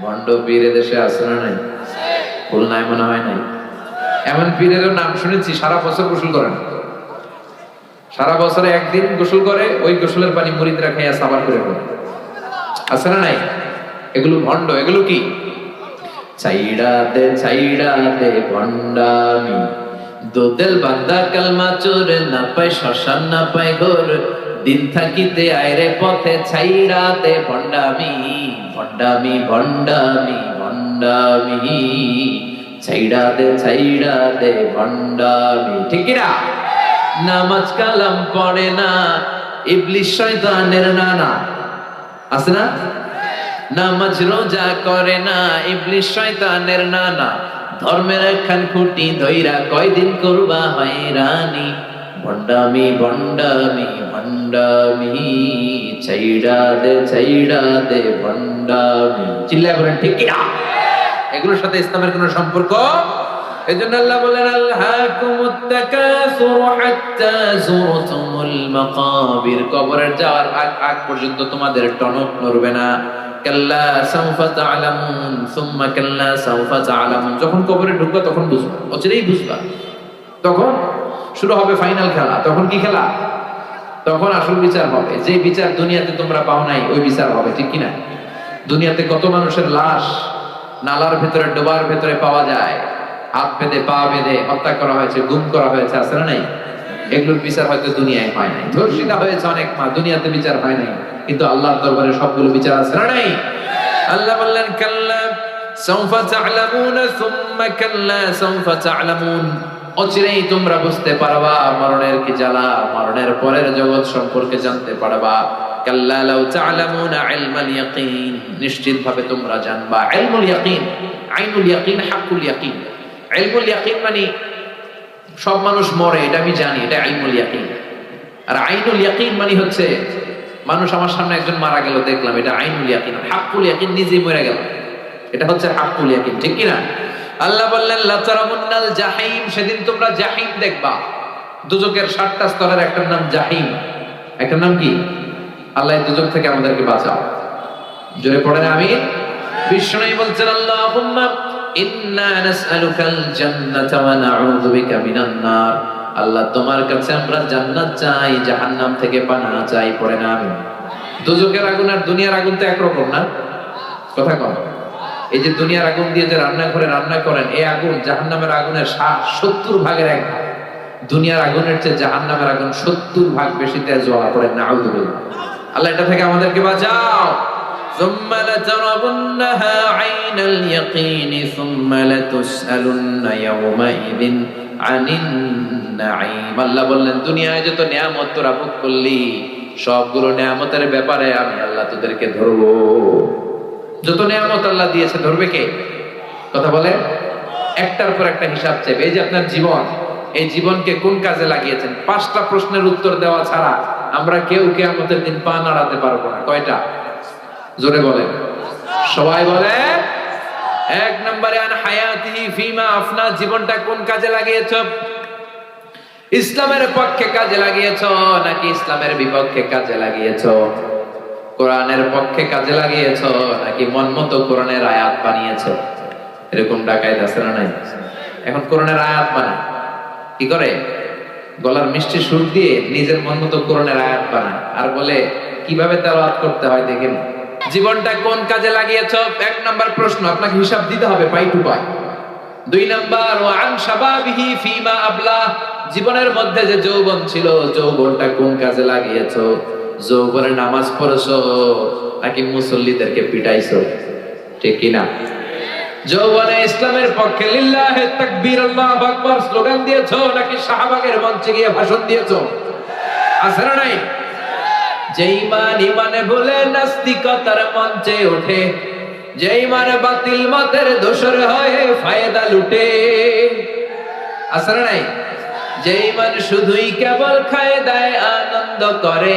ভণ্ড পীর দেশে আছে না নাই? খুলনায় মনে হয় নাই। এমন পীরের নাম শুনেছি সারা বছর গোসল করেন, সারা বছরে একদিন গোসল করে, ওই গোসলের পানি মুরিদরা খাইয়া সাবার করে পড়ে, আছে না নাই? এগুলো ভণ্ড। এগুলো কি? ছাইড়া দে ভণ্ডামি, দোদেল বান্দা কালমা চোর, না পায় শ্মশান না পায় ঘোর, দিন থাকিতে আয়রে পথে, ছাইড়া দে ভণ্ডামি, ভণ্ডামি ভণ্ডামি ভণ্ডামি, ছাইড়া দে ভণ্ডামি, ঠিক কিনা? নামাজ কালাম পড়ে না, ইবলিস শয়তানের নানা, আছে না? নামাজ রোজা করে না, ইবলিস শয়তানের নানা, ধর্মের একখান খুঁটি ধইরা কয়দিন করবা হয়রানি। ভণ্ডামি ভণ্ডামি ভণ্ডামি, ছাইড়া দে ভণ্ডামি। চিল্লায় বলেন ঠিক কিনা? এগুলোর সাথে ইসলামের কোনো সম্পর্ক? এজন্য আল্লাহ বলেন আলহাকুমুত তাকাসুর হাত্তা যুরতুমুল মাকাবির, কবরের যাওয়ার আগ পর্যন্ত তোমাদের টনক নড়বে না। কাল্লা সাউফা তা'লামুন সুম্মা কাল্লা সাউফা তা'লামুন, যখন কবরে ঢুকবা তখন বুঝবা, অচিরেই বুঝবা। তখন শুরু হবে ফাইনাল খেলা। তখন কি খেলা? তখন আসল বিচার হবে। যে বিচার দুনিয়াতে তোমরা পাও নাই, ওই বিচার হবে, ঠিক কিনা? দুনিয়াতে কত মানুষের লাশ নালার ভেতরে, ডোবার ভেতরে পাওয়া যায়, হাত বেঁধে পা বেঁধে হত্যা করা হয়েছে, গুম করা হয়েছে, আছে না নাই? এগুলোর বিচার হয়তো দুনিয়ায় হয় নাই। ধর্ষিতা হয়েছে অনেক মা, দুনিয়াতে বিচার হয় নাই, কিন্তু আল্লাহর দরবারে সবগুলো বিচার আছে না নাই? আল্লাহ বললেন কাল্লা সাউফা তা'লামুন সুম্মা কাল্লা সাউফা তা'লামুন, অচিরেই তোমরা বুঝতে পারবা মরণের কি জ্বালা, মরণের পরের জগৎ সম্পর্কে জানতে পারবা। কাল্লা লাউ তা'লামুনা ইলমাল ইয়াকিন, নিশ্চিতভাবে তোমরা জানবা ইলমুল ইয়াকিন। আইনুল ইয়াকিন, হাক্কুল ইয়াকিন। ইলমুল ইয়াকিন মানে সব মানুষ মরে, এটা আমি জানি, এটা ইলমুল ইয়াকিন। আর আইনুল ইয়াকিন মানে হচ্ছে মানুষ আমার সামনে একজন মারা গেল দেখলাম, এটা আইনুল ইয়াকিন। হাক্কুল ইয়াকিন নিজেই মরে গেল, এটা হচ্ছে হাক্কুল ইয়াকিন, ঠিক কি না? আল্লাহ বললেন লা তারামুন্নাল জাহিম, সেদিন তোমরা জাহিম দেখবা। দুজকের 7টা স্তরের একটার নাম জাহিম, একটার নাম কি? আল্লাহ এই দুজক থেকে আমাদেরকে বাঁচাও। জোরে পড়েন আমিন। বিষ্ণু বলছেন আল্লাহুম্মা ইন্না নাসআলুকাল জান্নাতা ওয়া নাউযু বিকা মিনান নার, আল্লাহ তোমার কাছে আমরা জান্নাত চাই, জাহান্নাম থেকে পানাহ চাই। পড়ে না আমিন। দুজকের আগুন আর দুনিয়ার আগুন তো একরকম না, কথা কম। এই যে দুনিয়ার আগুন দিয়ে যে রান্নাঘরে রান্না করেন, এই আগুন জাহান্নামের আগুনের 70 ভাগের 1 ভাগ। দুনিয়ার আগুনের চেয়ে জাহান্নামের আগুন 70 ভাগ বেশি তেজ জ্বালা। পড়েন নাউযুবিল্লাহ। আল্লাহ এটা থেকে আমাদেরকে বাঁচাও। ثم لترونها عين اليقين ثم لتسألن يومئذ عن النعيم। আল্লাহ বললেন দুনিয়ায় যত নিয়ামত তোরা ভোগ করলি, সবগুলো নিয়ামতের ব্যাপারে আমি আল্লাহ তোদেরকে ধরবো। যত নিয়ামত আল্লাহ দিয়েছে ধরবে কে? কথা বলে, একটার পর একটা হিসাব চাইবে। এই যে আপনার জীবন, এই জীবনকে কোন কাজে লাগিয়েছেন? 5টা প্রশ্নের উত্তর দেওয়া ছাড়া আমরা কেউ কিয়ামতের দিন পা নাড়াতে পারবো না। কয়টা? জোরে বলেন, সবাই বলে। 1 নম্বরে আন হায়াতিহি ফিমা আফনা, জীবনটা কোন কাজে লাগিয়েছো? ইসলামের পক্ষে কাজে লাগিয়েছো নাকি ইসলামের বিপক্ষে কাজে লাগিয়েছো? কোরআনের পক্ষে কাজে লাগিয়েছো নাকি মন মতো কোরআনের আয়াত বানিয়েছো? এরকম ডাকাইত আছে না নাই? এখন কোরআনের আয়াত বানায়, কি করে? গলার মিষ্টি সুর দিয়ে নিজের মন মতো কোরআনের আয়াত বানায়, আর বলে কিভাবে তেলাওয়াত করতে হয় দেখেন। জীবনটা কোন কাজে লাগিয়েছো? 1 নাম্বার প্রশ্ন, আপনাকে হিসাব দিতে হবে পাই টু পাই। 2 নাম্বার ওয়া আন শাবাবিহি ফিমা আবলা, জীবনের মধ্যে যে যৌবন ছিল, যৌবনটা কোন কাজে লাগিয়েছো? যৌবনে নামাজ পড়েছো নাকি মুসল্লিদেরকে পিটাইছো? ঠিক কি না? যৌবনে ইসলামের পক্ষে লিল্লাহে তাকবীর আল্লাহু আকবার স্লোগান দিয়েছো নাকি শাহবাগের মঞ্চে গিয়ে ভাষণ দিয়েছো? আছে না নাই? যে ঈমান ঈমানে ভুলে নাস্তিকতার মঞ্চে ওঠে, যে ঈমান বাতিল মতের দোসর হয়ে ফায়দা লুটে, আছে না নাই? যে ঈমান শুধুই কেবল খায় দায় আনন্দ করে,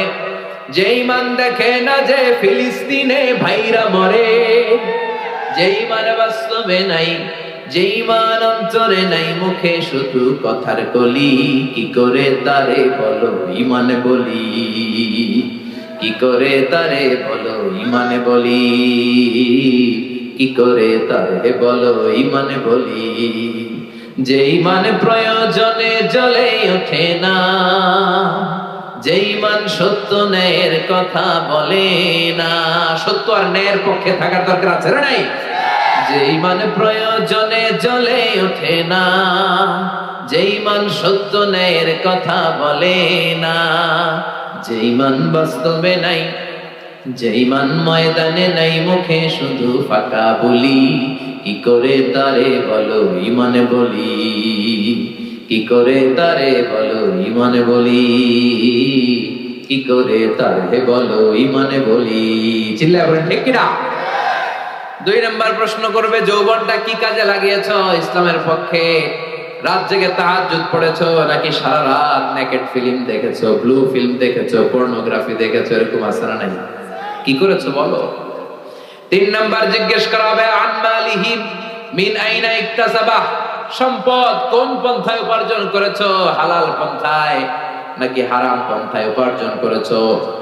যে ঈমান দেখে না যে ফিলিস্তিনে ভাইরা মরে, যে ঈমান বাস্তবে নাই, যে ঈমান অন্তরে নাই, মুখে শুধু কথার কলি, কি করে তারে বলো ঈমান বলি, কি করে তারে বলো ঈমান বলি, কি করে তারে বলো ঈমান বলি। যে ঈমান প্রয়োজনে জ্বলে ওঠে না, যে ঈমান সত্য ন্যায়ের কথা বলে না। সত্য আর ন্যায়ের পক্ষে থাকার দরকার আছে না নাই? যে ঈমান প্রয়োজনে জ্বলে ওঠে না, যে ঈমান সত্য ন্যায়ের কথা বলে না, যে ঈমান বাস্তবে নাই, যে ঈমান ময়দানে নাই, মুখে শুধু ফাঁকা বলি, কি করে তারে বলো ঈমানে বলি, কি করে তারে বলো ঈমানে বলি, কি করে তারে বলো ঈমানে বলি। চিল্লায় বলেন ঠিক কিনা? 2 নম্বর প্রশ্ন করবে, যৌবনটা কি কাজে লাগিয়েছো ইসলামের পক্ষে? রাত জেগে তাহাজ্জুদ পড়েছো নাকি সারা রাত নেকেড ফিল্ম দেখেছো, ব্লু ফিল্ম দেখেছো, পর্নোগ্রাফি দেখেছো? এরকম আছে না নাই? কি করেছো বলো। 3 নাম্বার জিজ্ঞেস করা হবে, আন মালিহি মিন আইনা ইকতাসাবাহ, সম্পদ কোন পন্থায় উপার্জন করেছো? হালাল পন্থায় নাকি হারাম পন্থায় উপার্জন করেছো?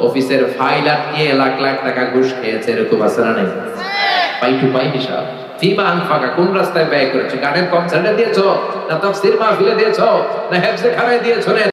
অফিসের ফাইল আটকিয়ে লাখ লাখ টাকা ঘুষ খেয়েছে, এরকম আছে না নাই? পাই টু পাই হিসাব। ফিমা আনফাকা, কোন রাস্তায় ব্যয় করেছো? গানের কনসার্টে দিয়েছো না তাফসীর মাহফিলে দিয়েছো না হেফজে খানায় দিয়েছো?